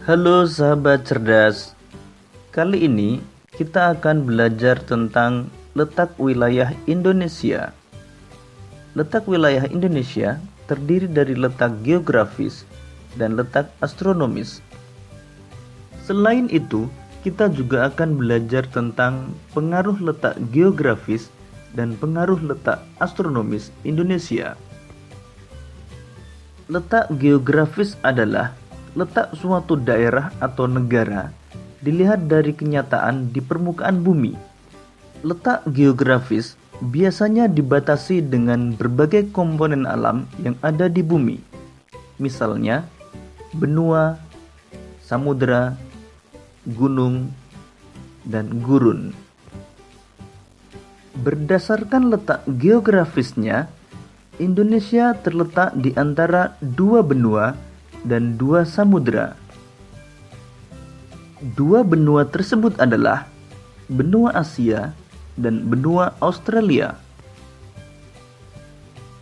Halo sahabat cerdas, kali ini kita akan belajar tentang letak wilayah Indonesia. Letak wilayah Indonesia terdiri dari letak geografis dan letak astronomis. Selain itu, kita juga akan belajar tentang pengaruh letak geografis dan pengaruh letak astronomis Indonesia. Letak geografis adalah letak suatu daerah atau negara dilihat dari kenyataan di permukaan bumi. Letak geografis biasanya dibatasi dengan berbagai komponen alam yang ada di bumi. Misalnya, benua, samudera, gunung, dan gurun. Berdasarkan letak geografisnya, Indonesia terletak di antara dua benua dan dua samudera. Dua benua tersebut adalah benua Asia dan benua Australia.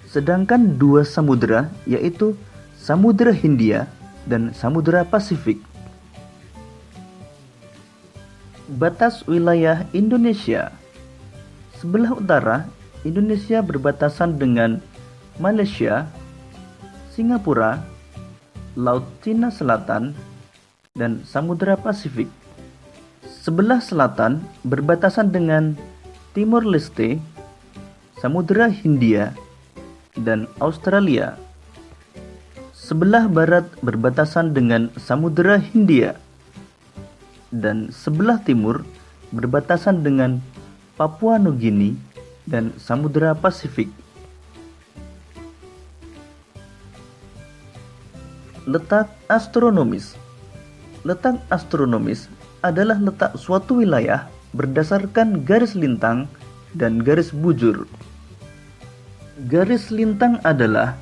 Sedangkan dua samudera yaitu Samudra Hindia dan Samudra Pasifik. Batas wilayah Indonesia. Sebelah utara, Indonesia berbatasan dengan Malaysia, Singapura, Laut Cina Selatan, dan Samudra Pasifik. Sebelah selatan berbatasan dengan Timor Leste, Samudra Hindia, dan Australia. Sebelah barat berbatasan dengan Samudra Hindia, dan sebelah timur berbatasan dengan Papua Nugini dan Samudra Pasifik. Letak astronomis. Letak astronomis adalah letak suatu wilayah berdasarkan garis lintang dan garis bujur. Garis lintang adalah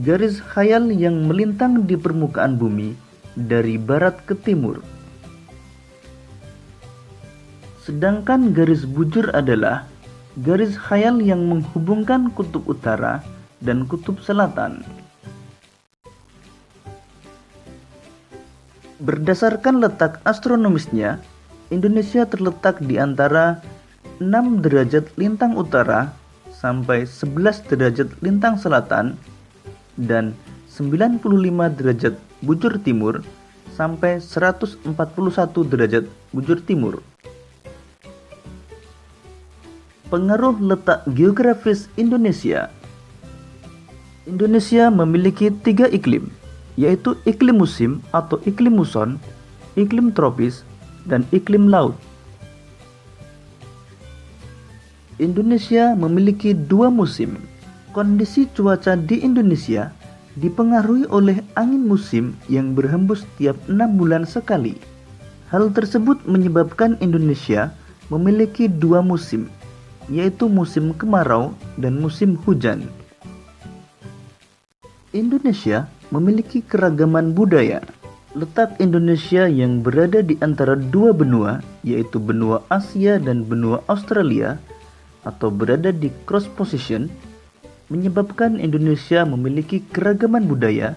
garis khayal yang melintang di permukaan bumi dari barat ke timur. Sedangkan garis bujur adalah garis khayal yang menghubungkan kutub utara dan kutub selatan. Berdasarkan letak astronomisnya, Indonesia terletak di antara 6 derajat lintang utara sampai 11 derajat lintang selatan dan 95 derajat bujur timur sampai 141 derajat bujur timur. Pengaruh letak geografis Indonesia. Indonesia memiliki 3 iklim, yaitu iklim musim atau iklim muson, iklim tropis, dan iklim laut. Indonesia memiliki 2 musim. Kondisi cuaca di Indonesia dipengaruhi oleh angin musim yang berhembus tiap 6 bulan sekali. Hal tersebut menyebabkan Indonesia memiliki 2 musim, yaitu musim kemarau dan musim hujan. Indonesia memiliki keragaman budaya. Letak Indonesia yang berada di antara dua benua, yaitu benua Asia dan benua Australia, atau berada di cross position, menyebabkan Indonesia memiliki keragaman budaya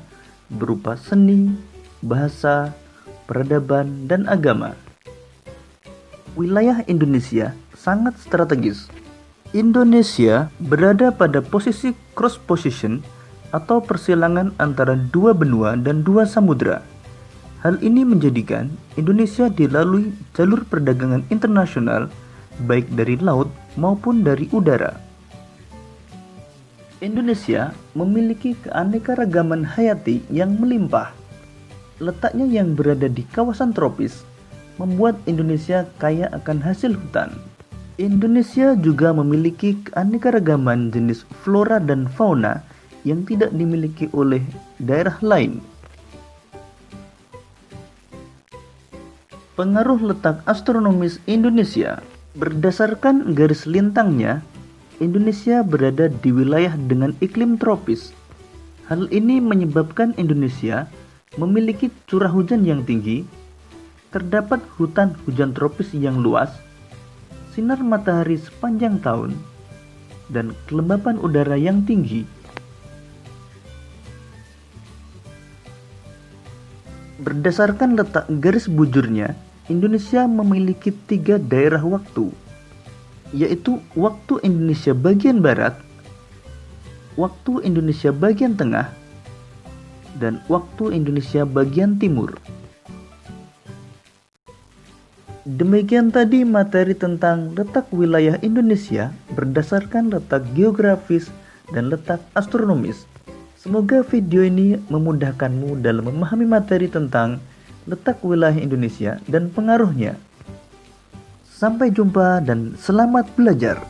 berupa seni, bahasa, peradaban, dan agama. Wilayah Indonesia sangat strategis. Indonesia berada pada posisi cross position atau persilangan antara dua benua dan dua samudera. Hal ini menjadikan Indonesia dilalui jalur perdagangan internasional baik dari laut maupun dari udara. Indonesia memiliki keanekaragaman hayati yang melimpah. Letaknya yang berada di kawasan tropis membuat Indonesia kaya akan hasil hutan. Indonesia juga memiliki keanekaragaman jenis flora dan fauna yang tidak dimiliki oleh daerah lain. Pengaruh letak astronomis Indonesia. Berdasarkan garis lintangnya, Indonesia berada di wilayah dengan iklim tropis. Hal ini menyebabkan Indonesia memiliki curah hujan yang tinggi, terdapat hutan hujan tropis yang luas, sinar matahari sepanjang tahun, dan kelembapan udara yang tinggi. Berdasarkan letak garis bujurnya, Indonesia memiliki 3 daerah waktu, yaitu waktu Indonesia bagian barat, waktu Indonesia bagian tengah, dan waktu Indonesia bagian timur. Demikian tadi materi tentang letak wilayah Indonesia berdasarkan letak geografis dan letak astronomis. Semoga video ini memudahkanmu dalam memahami materi tentang letak wilayah Indonesia dan pengaruhnya. Sampai jumpa dan selamat belajar.